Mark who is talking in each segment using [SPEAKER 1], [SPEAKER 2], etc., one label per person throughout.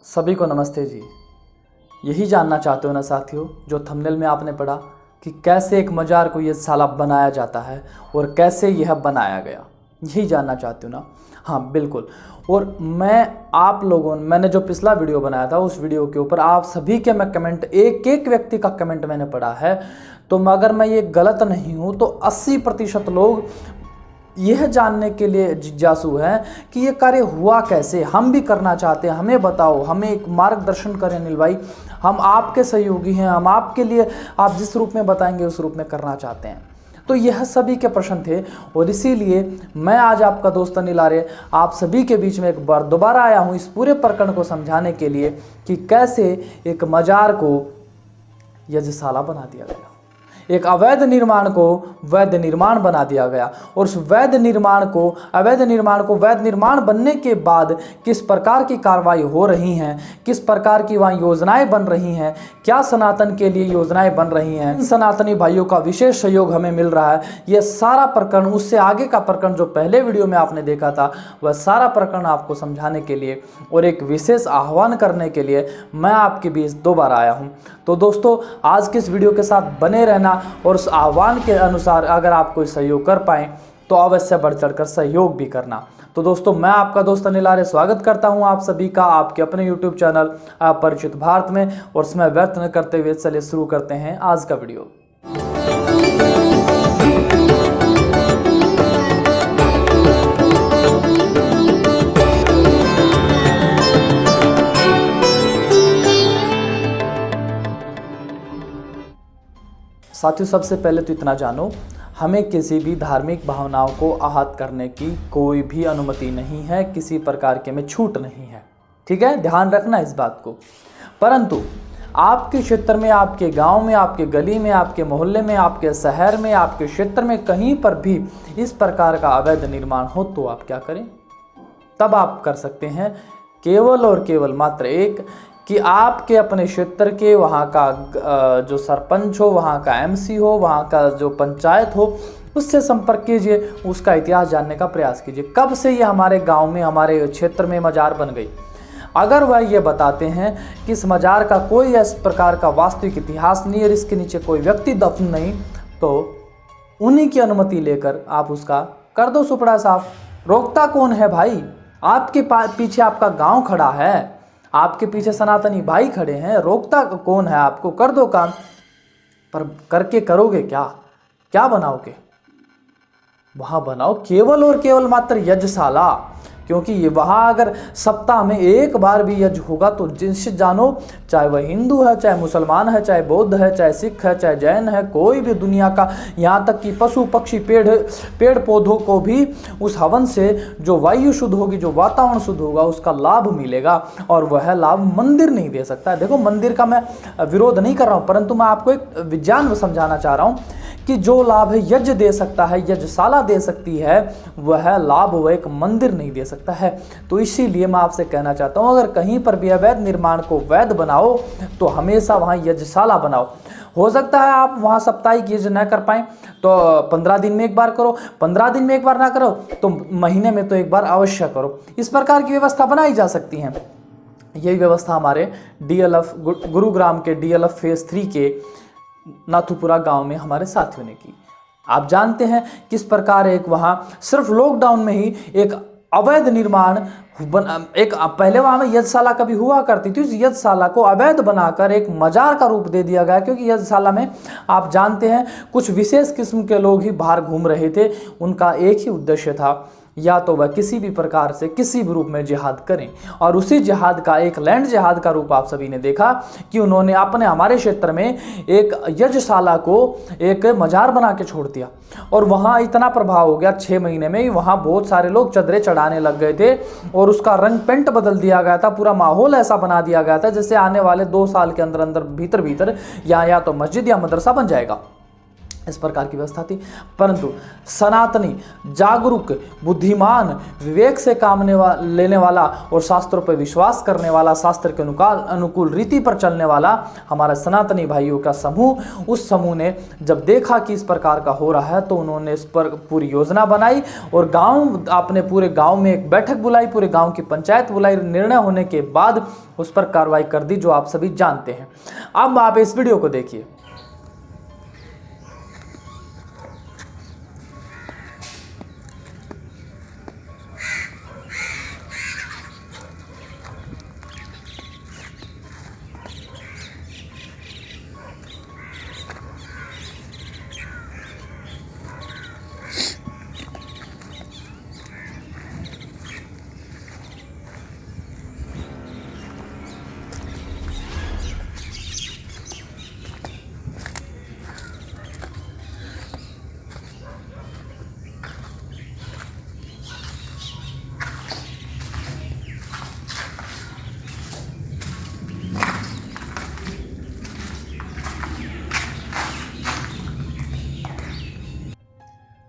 [SPEAKER 1] सभी को नमस्ते जी। यही जानना चाहते हो ना साथियों, जो थंबनेल में आपने पढ़ा कि कैसे एक मजार को ये साला बनाया जाता है और कैसे यह बनाया गया, यही जानना चाहते हो ना। हाँ बिल्कुल। और मैंने जो पिछला वीडियो बनाया था उस वीडियो के ऊपर आप सभी के मैं कमेंट, एक एक व्यक्ति का कमेंट मैंने पढ़ा है। तो अगर मैं ये गलत नहीं हूँ तो 80% लोग यह जानने के लिए जिज्ञासु हैं कि ये कार्य हुआ कैसे, हम भी करना चाहते हैं, हमें बताओ, हमें एक मार्गदर्शन करें अनिल भाई। हम आपके सहयोगी हैं, हम आपके लिए आप जिस रूप में बताएंगे उस रूप में करना चाहते हैं। तो यह सभी के प्रश्न थे और इसीलिए मैं आज आपका दोस्त अनिल आर्य आप सभी के बीच में एक बार दोबारा आया हूँ इस पूरे प्रकरण को समझाने के लिए कि कैसे एक मजार को यज्ञशाला बना दिया गया, एक अवैध निर्माण को वैध निर्माण बना दिया गया और उस अवैध निर्माण को वैध निर्माण बनने के बाद किस प्रकार की कार्रवाई हो रही हैं, किस प्रकार की वहाँ योजनाएं बन रही हैं, क्या सनातन के लिए योजनाएं बन रही हैं, इन सनातनी भाइयों का विशेष सहयोग हमें मिल रहा है। यह सारा प्रकरण, उससे आगे का प्रकरण जो पहले वीडियो में आपने देखा था, वह सारा प्रकरण आपको समझाने के लिए और एक विशेष आह्वान करने के लिए मैं आपके बीच दोबारा आया हूँ। तो दोस्तों आज के इस वीडियो के साथ बने रहना और उस आह्वान के अनुसार अगर आप कोई सहयोग कर पाएँ तो अवश्य बढ़ चढ़कर सहयोग भी करना। तो दोस्तों मैं आपका दोस्त अनिल आर्य स्वागत करता हूं आप सभी का आपके अपने YouTube चैनल अपरिचित भारत में। और समय व्यर्थ न करते हुए चलिए शुरू करते हैं आज का वीडियो। साथियों सबसे पहले तो इतना जानो, हमें किसी भी धार्मिक भावनाओं को आहत करने की कोई भी अनुमति नहीं है, किसी प्रकार के में छूट नहीं है, ठीक है, ध्यान रखना इस बात को। परंतु आपके क्षेत्र में, आपके गांव में, आपके गली में, आपके मोहल्ले में, आपके शहर में, आपके क्षेत्र में कहीं पर भी इस प्रकार का अवैध निर्माण हो तो आप क्या करें? तब आप कर सकते हैं केवल और केवल मात्र एक कि आपके अपने क्षेत्र के वहाँ का जो सरपंच हो, वहाँ का एमसी हो, वहाँ का जो पंचायत हो, उससे संपर्क कीजिए, उसका इतिहास जानने का प्रयास कीजिए। कब से ये हमारे गांव में, हमारे क्षेत्र में मजार बन गई? अगर वह ये बताते हैं कि इस मजार का कोई इस प्रकार का वास्तविक इतिहास नहीं और इसके नीचे कोई व्यक्ति दफन नहीं, तो उन्हीं की अनुमति लेकर आप उसका कर दो सुपड़ा साफ। रोकता कौन है भाई? आपके पीछे आपका गाँव खड़ा है, आपके पीछे सनातनी भाई खड़े हैं, रोकता कौन है आपको? कर दो काम। पर करके करोगे क्या? क्या बनाओगे? वहां बनाओ केवल और केवल मात्र यज्ञशाला, क्योंकि ये वहाँ अगर सप्ताह में एक बार भी यज्ञ होगा तो जिनसे जानो, चाहे वह हिंदू है, चाहे मुसलमान है, चाहे बौद्ध है, चाहे सिख है, चाहे जैन है, कोई भी दुनिया का, यहाँ तक कि पशु पक्षी पेड़ पौधों को भी उस हवन से जो वायु शुद्ध होगी, जो वातावरण शुद्ध होगा, उसका लाभ मिलेगा। और वह लाभ मंदिर नहीं दे सकता है। देखो मंदिर का मैं विरोध नहीं कर रहा हूँ, परंतु मैं आपको एक विज्ञान समझाना चाह रहा हूँ कि जो लाभ यज्ञ दे सकता है, यज्ञशाला दे सकती है, वह लाभ वह एक मंदिर नहीं दे सकता है। तो इसीलिए मैं आपसे कहना चाहता हूं, अगर कहीं पर भी अवैध निर्माण को वैध बनाओ तो हमेशा वहां यज्ञशाला बनाओ। हो सकता है आप वहां साप्ताहिक यज्ञ न कर पाए तो 15 दिन में एक बार करो, 15 दिन में एक बार ना करो तो महीने में तो एक बार अवश्य करो। इस प्रकार की व्यवस्था बनाई जा सकती है। यही व्यवस्था हमारे DLF गुरुग्राम के DLF फेज 3 के नाथुपुरा गांव में हमारे साथियों ने की। आप जानते हैं किस प्रकार एक वहां सिर्फ लॉकडाउन में ही एक अवैध निर्माण एक पहले वहां में यज्ञशाला कभी हुआ करती थी, उस यज्ञशाला को अवैध बनाकर एक मजार का रूप दे दिया गया। क्योंकि यज्ञशाला में आप जानते हैं कुछ विशेष किस्म के लोग ही बाहर घूम रहे थे, उनका एक ही उद्देश्य था, या तो वह किसी भी प्रकार से किसी भी रूप में जिहाद करें। और उसी जिहाद का एक लैंड जिहाद का रूप आप सभी ने देखा कि उन्होंने हमारे क्षेत्र में एक यज्ञशाला को एक मजार बना के छोड़ दिया और वहाँ इतना प्रभाव हो गया, 6 महीने में ही वहाँ बहुत सारे लोग चदरे चढ़ाने लग गए थे और उसका रंग पेंट बदल दिया गया था, पूरा माहौल ऐसा बना दिया गया था जैसे आने वाले 2 साल के अंदर अंदर भीतर भीतर या तो मस्जिद या मदरसा बन जाएगा। इस प्रकार की व्यवस्था थी। परंतु सनातनी जागरूक, बुद्धिमान, विवेक से काम लेने वाला और शास्त्रों पर विश्वास करने वाला, शास्त्र के अनुकूल रीति पर चलने वाला हमारा सनातनी भाइयों का समूह, उस समूह ने जब देखा कि इस प्रकार का हो रहा है तो उन्होंने इस पर पूरी योजना बनाई और अपने पूरे गांव में एक बैठक बुलाई, पूरे गांव की पंचायत बुलाई। निर्णय होने के बाद उस पर कार्रवाई कर दी, जो आप सभी जानते हैं। अब आप इस वीडियो को देखिए।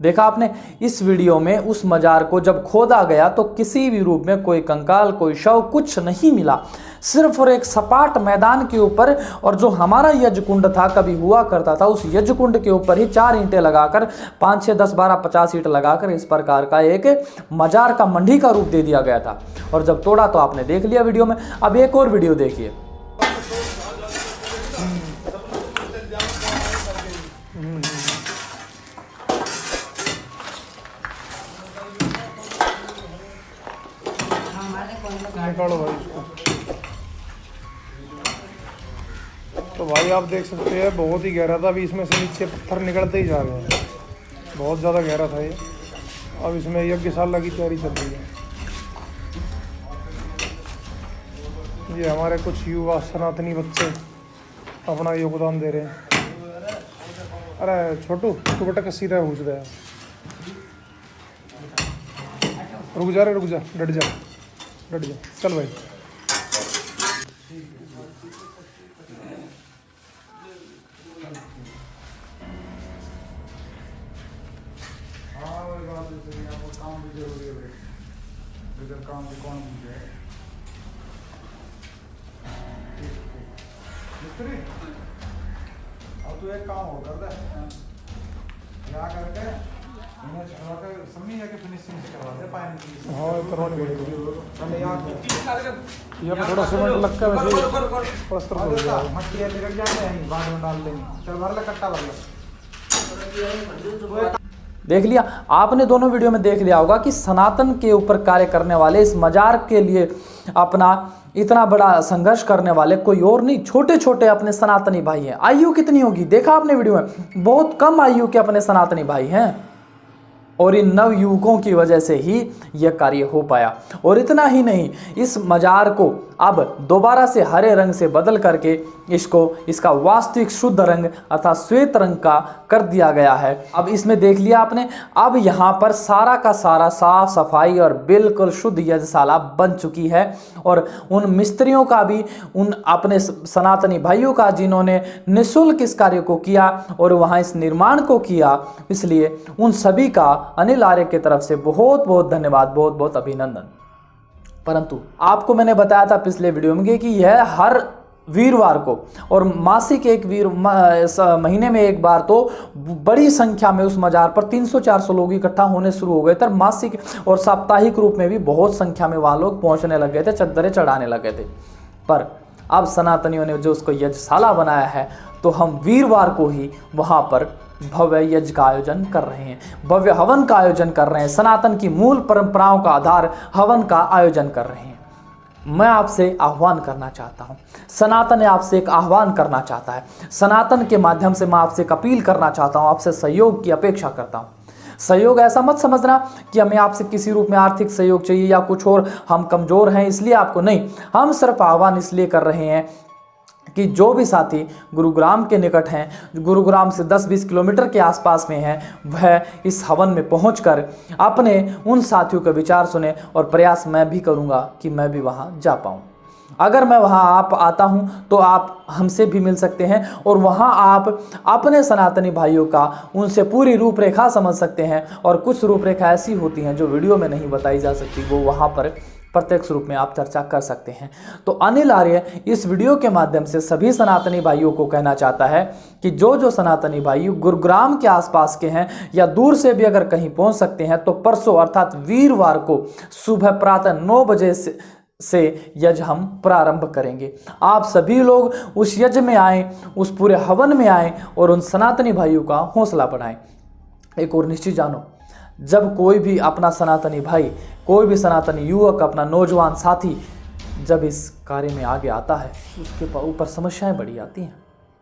[SPEAKER 1] देखा आपने इस वीडियो में, उस मजार को जब खोदा गया तो किसी भी रूप में कोई कंकाल, कोई शव, कुछ नहीं मिला। सिर्फ और एक सपाट मैदान के ऊपर, और जो हमारा यज्ञ कुंड था, कभी हुआ करता था, उस यज्ञ कुंड के ऊपर ही 4 ईंटें लगाकर, 5, 6, 10, 12, 50 ईंट लगाकर इस प्रकार का एक मजार का मंडी का रूप दे दिया गया था। और जब तोड़ा तो आपने देख लिया वीडियो में। अब एक और वीडियो देखिए।
[SPEAKER 2] निकालो भाई इसको। तो भाई आप देख सकते हैं बहुत ही गहरा था। अभी इसमें से नीचे पत्थर निकलते ही जा रहे हैं, बहुत ज़्यादा गहरा था ये। अब इसमें यज्ञशाला की तैयारी चल रही है। ये हमारे कुछ युवा सनातनी बच्चे अपना योगदान दे रहे हैं। अरे छोटू, तू बेटा सीधा घुस रहा है। रुक जा रे, रुक जा, डट जा, डट जा, चल भाई। काम भी जरूरी है भाई, बगैर काम भी कौन पूछे। मिस्त्री, अब तू एक काम और कर दे, क्या करके इन्हें छुड़ा के सम्मी जाके फिनिशिंग से करवा दे पानी की। हाँ करवानी पड़ेगी। ये थोड़ा सीमेंट लग के वैसे प्लास्टर हो गया, मट्टी निकल जाते हैं, बाद में डाल देंगे। चल भर ले, कट्टा भर ले।
[SPEAKER 1] देख लिया आपने, दोनों वीडियो में देख लिया होगा कि सनातन के ऊपर कार्य करने वाले, इस मजार के लिए अपना इतना बड़ा संघर्ष करने वाले कोई और नहीं, छोटे छोटे अपने सनातनी भाई हैं। आयु कितनी होगी देखा आपने वीडियो में, बहुत कम आयु के अपने सनातनी भाई हैं। और इन नव युवकों की वजह से ही यह कार्य हो पाया। और इतना ही नहीं, इस मजार को अब दोबारा से हरे रंग से बदल करके इसका वास्तविक शुद्ध रंग अर्थात श्वेत रंग का कर दिया गया है। अब इसमें देख लिया आपने, अब यहाँ पर सारा का सारा साफ सफाई और बिल्कुल शुद्ध यज्ञशाला बन चुकी है। और उन मिस्त्रियों का भी, उन अपने सनातनी भाइयों का जिन्होंने निःशुल्क इस कार्य को किया और वहाँ इस निर्माण को किया, इसलिए उन सभी का अनिल आर्य की तरफ से बहुत बहुत धन्यवाद, बहुत बहुत अभिनंदन। परंतु आपको मैंने बताया था पिछले वीडियो में कि यह हर वीरवार को और मासिक एक महीने में एक बार तो बड़ी संख्या में उस मजार पर 300-400 लोग इकट्ठा होने शुरू हो गए थे। मासिक और साप्ताहिक रूप में भी बहुत संख्या में वहाँ लोग पहुँचने लग गए थे, चद्दरें चढ़ाने लगे थे। पर अब सनातनियों ने जो उसको यज्ञशाला बनाया है, तो हम वीरवार को ही वहाँ पर भव्य यज्ञ का आयोजन कर रहे हैं, भव्य हवन का आयोजन कर रहे हैं, सनातन की मूल परंपराओं का आधार हवन का आयोजन कर रहे हैं। मैं आपसे आह्वान करना चाहता हूं, सनातन आपसे एक आह्वान करना चाहता है, सनातन के माध्यम से मैं आपसे एक अपील करना चाहता हूं, आपसे सहयोग की अपेक्षा करता हूं। सहयोग ऐसा मत समझना कि हमें आपसे किसी रूप में आर्थिक सहयोग चाहिए या कुछ और, हम कमज़ोर हैं इसलिए आपको नहीं, हम सिर्फ आह्वान इसलिए कर रहे हैं कि जो भी साथी गुरुग्राम के निकट हैं, गुरुग्राम से 10-20 किलोमीटर के आसपास में हैं, वह इस हवन में पहुंचकर अपने उन साथियों के विचार सुने। और प्रयास मैं भी करूंगा कि मैं भी वहां जा पाऊं। अगर मैं वहाँ आप आता हूँ तो आप हमसे भी मिल सकते हैं और वहाँ आप अपने सनातनी भाइयों का उनसे पूरी रूपरेखा समझ सकते हैं। और कुछ रूपरेखा ऐसी होती हैं जो वीडियो में नहीं बताई जा सकती, वो वहाँ पर प्रत्यक्ष रूप में आप चर्चा कर सकते हैं। तो अनिल आर्य इस वीडियो के माध्यम से सभी सनातनी भाइयों को कहना चाहता है कि जो सनातनी भाई गुरुग्राम के आसपास के हैं या दूर से भी अगर कहीं पहुंच सकते हैं तो परसों अर्थात वीरवार को सुबह प्रातः 9 बजे से यज्ञ हम प्रारंभ करेंगे। आप सभी लोग उस यज्ञ में आएँ, उस पूरे हवन में आएँ और उन सनातनी भाइयों का हौसला बढ़ाएं। एक और निश्चित जानो, जब कोई भी अपना सनातनी भाई, कोई भी सनातनी युवक, अपना नौजवान साथी जब इस कार्य में आगे आता है उसके ऊपर समस्याएं बड़ी आती हैं।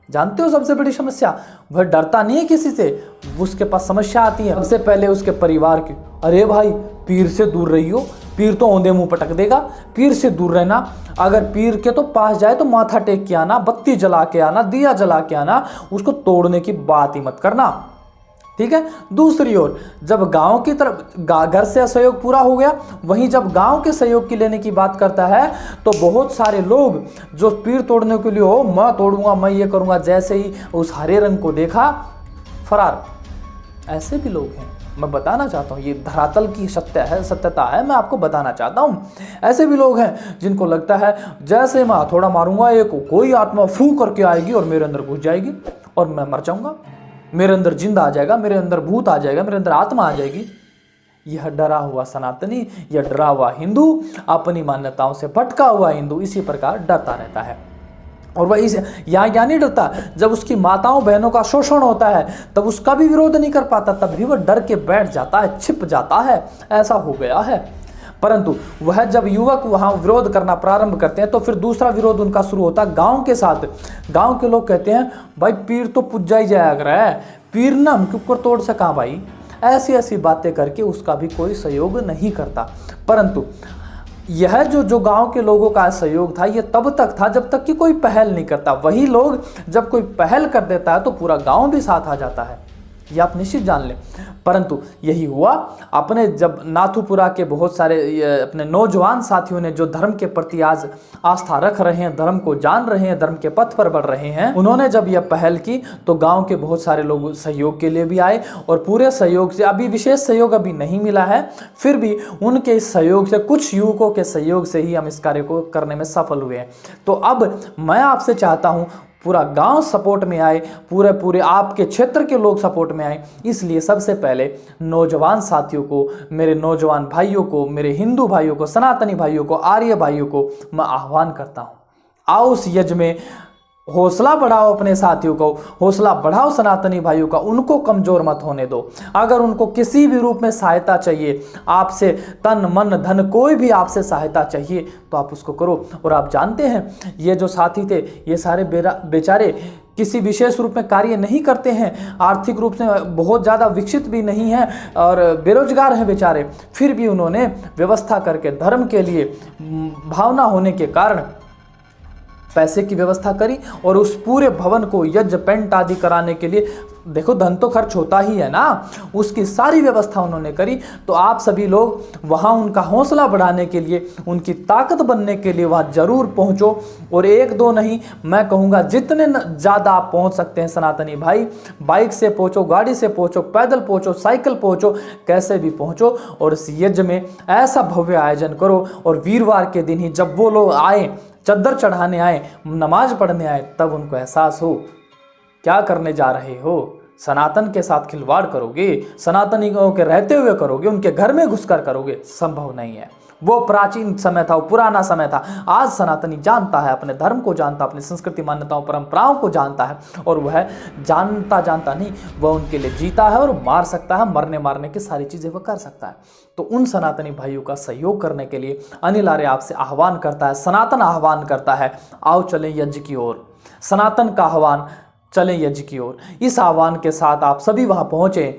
[SPEAKER 1] जानते हो सबसे बड़ी समस्या, वह डरता नहीं है किसी से, उसके पास समस्या आती है सबसे पहले उसके परिवार की। अरे भाई पीर से दूर रहियो, पीर तो औंधे मुंह पटक देगा, पीर से दूर रहना। अगर पीर के तो पास जाए तो माथा टेक के आना, बत्ती जला के आना, दिया जला के आना, उसको तोड़ने की बात ही मत करना, ठीक है। दूसरी ओर जब गांव की तरफ घर से सहयोग पूरा हो गया, वहीं जब गांव के सहयोग की लेने की बात करता है तो बहुत सारे लोग जो पीर तोड़ने के लिए हो, मैं तोड़ूंगा, मैं ये करूंगा, जैसे ही उस हरे रंग को देखा फरार, ऐसे भी लोग हैं। मैं बताना चाहता हूँ, ये धरातल की सत्यता है, मैं आपको बताना चाहता हूँ। ऐसे भी लोग हैं जिनको लगता है जैसे मैं हथौड़ा मारूंगा एक कोई आत्मा फू करके आएगी और मेरे अंदर घुस जाएगी और मैं मर जाऊंगा, मेरे अंदर जिंदा आ जाएगा, मेरे अंदर भूत आ जाएगा, मेरे अंदर आत्मा आ जाएगी। यह डरा हुआ सनातनी, यह डरा हुआ हिंदू, अपनी मान्यताओं से भटका हुआ हिंदू इसी प्रकार डरता रहता है। और वह इस यहाँ नहीं डरता, जब उसकी माताओं बहनों का शोषण होता है तब उसका भी विरोध नहीं कर पाता, तब भी वह डर के बैठ जाता है, छिप जाता है। ऐसा हो गया है। परंतु वह जब युवक वहाँ विरोध करना प्रारंभ करते हैं तो फिर दूसरा विरोध उनका शुरू होता है गांव के साथ। गांव के लोग कहते हैं भाई पीर तो पुज्जा ही जाया कर है, पीर ना हम क्यों कर तोड़ सका भाई, ऐसी ऐसी बातें करके उसका भी कोई सहयोग नहीं करता। परंतु यह जो गांव के लोगों का सहयोग था ये तब तक था जब तक कि कोई पहल नहीं करता। वही लोग जब कोई पहल कर देता है तो पूरा गांव भी साथ आ जाता है, ये आप निश्चित जान लें। परंतु यही हुआ, अपने जब नाथुपुरा के बहुत सारे अपने नौजवान साथियों ने जो धर्म के प्रति आज आस्था रख रहे हैं, धर्म को जान रहे हैं, धर्म के पथ पर बढ़ रहे हैं, उन्होंने जब यह पहल की तो गांव के बहुत सारे लोग सहयोग के लिए भी आए और पूरे सहयोग से, अभी विशेष सहयोग अभी नहीं मिला है, फिर भी उनके इस सहयोग से, कुछ युवकों के सहयोग से ही हम इस कार्य को करने में सफल हुए हैं। तो अब मैं आपसे चाहता हूँ पूरा गांव सपोर्ट में आए, पूरे आपके क्षेत्र के लोग सपोर्ट में आए। इसलिए सबसे पहले नौजवान साथियों को, मेरे नौजवान भाइयों को, मेरे हिंदू भाइयों को, सनातनी भाइयों को, आर्य भाइयों को मैं आह्वान करता हूं, आओ उस यज्ञ में, हौसला बढ़ाओ, अपने साथियों को हौसला बढ़ाओ, सनातनी भाइयों का, उनको कमजोर मत होने दो। अगर उनको किसी भी रूप में सहायता चाहिए, आपसे तन मन धन कोई भी आपसे सहायता चाहिए तो आप उसको करो। और आप जानते हैं ये जो साथी थे ये सारे बेचारे किसी विशेष रूप में कार्य नहीं करते हैं, आर्थिक रूप से बहुत ज़्यादा विकसित भी नहीं हैं और बेरोजगार हैं बेचारे, फिर भी उन्होंने व्यवस्था करके धर्म के लिए भावना होने के कारण पैसे की व्यवस्था करी और उस पूरे भवन को यज्ञ पेंट आदि कराने के लिए, देखो धन तो खर्च होता ही है ना, उसकी सारी व्यवस्था उन्होंने करी। तो आप सभी लोग वहाँ उनका हौसला बढ़ाने के लिए, उनकी ताकत बनने के लिए वहाँ जरूर पहुँचो। और एक दो नहीं, मैं कहूँगा जितने ज़्यादा आप पहुँच सकते हैं सनातनी भाई, बाइक से पहुँचो, गाड़ी से पहुँचो, पैदल पहुँचो, साइकिल पहुँचो, कैसे भी पहुँचो और इस यज्ञ में ऐसा भव्य आयोजन करो। और वीरवार के दिन ही जब वो लोग आए, चद्दर चढ़ाने आए, नमाज पढ़ने आए, तब उनको एहसास हो क्या करने जा रहे हो, सनातन के साथ खिलवाड़ करोगे, सनातनियों के रहते हुए करोगे, उनके घर में घुसकर करोगे, संभव नहीं है। वो प्राचीन समय था, वो पुराना समय था। आज सनातनी जानता है, अपने धर्म को जानता, अपनी संस्कृति मान्यताओं परंपराओं को जानता है और वह जानता नहीं, वह उनके लिए जीता है और मार सकता है, मरने मारने की सारी चीज़ें वह कर सकता है। तो उन सनातनी भाइयों का सहयोग करने के लिए अनिल आर्य आपसे आह्वान करता है, सनातन आह्वान करता है, आओ चलें यज्ञ की ओर, सनातन का आह्वान, चलें यज्ञ की ओर। इस आह्वान के साथ आप सभी वहाँ पहुँचें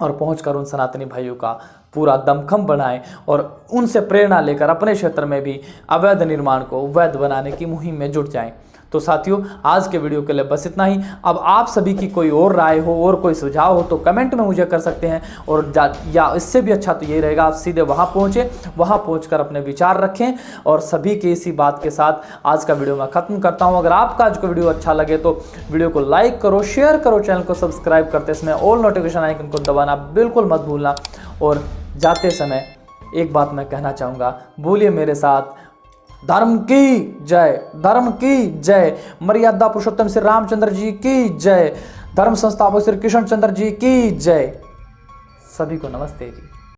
[SPEAKER 1] और पहुंचकर उन सनातनी भाइयों का पूरा दमखम बनाएं और उनसे प्रेरणा लेकर अपने क्षेत्र में भी अवैध निर्माण को वैध बनाने की मुहिम में जुट जाएं। तो साथियों आज के वीडियो के लिए बस इतना ही। अब आप सभी की कोई और राय हो और कोई सुझाव हो तो कमेंट में मुझे कर सकते हैं, और या इससे भी अच्छा तो यही रहेगा आप सीधे वहाँ पहुँचे, वहाँ पहुँचकर अपने विचार रखें। और सभी की इसी बात के साथ आज का वीडियो मैं ख़त्म करता हूँ। अगर आपका आज का वीडियो अच्छा लगे तो वीडियो को लाइक करो, शेयर करो, चैनल को सब्सक्राइब करते समय ऑल नोटिफिकेशन आइकन को दबाना बिल्कुल मत भूलना। और जाते समय एक बात मैं कहना चाहूँगा, बोलिए मेरे साथ, धर्म की जय, धर्म की जय, मर्यादा पुरुषोत्तम श्री रामचंद्र जी की जय, धर्म संस्थापक श्री कृष्ण चंद्र जी की जय। सभी को नमस्ते जी।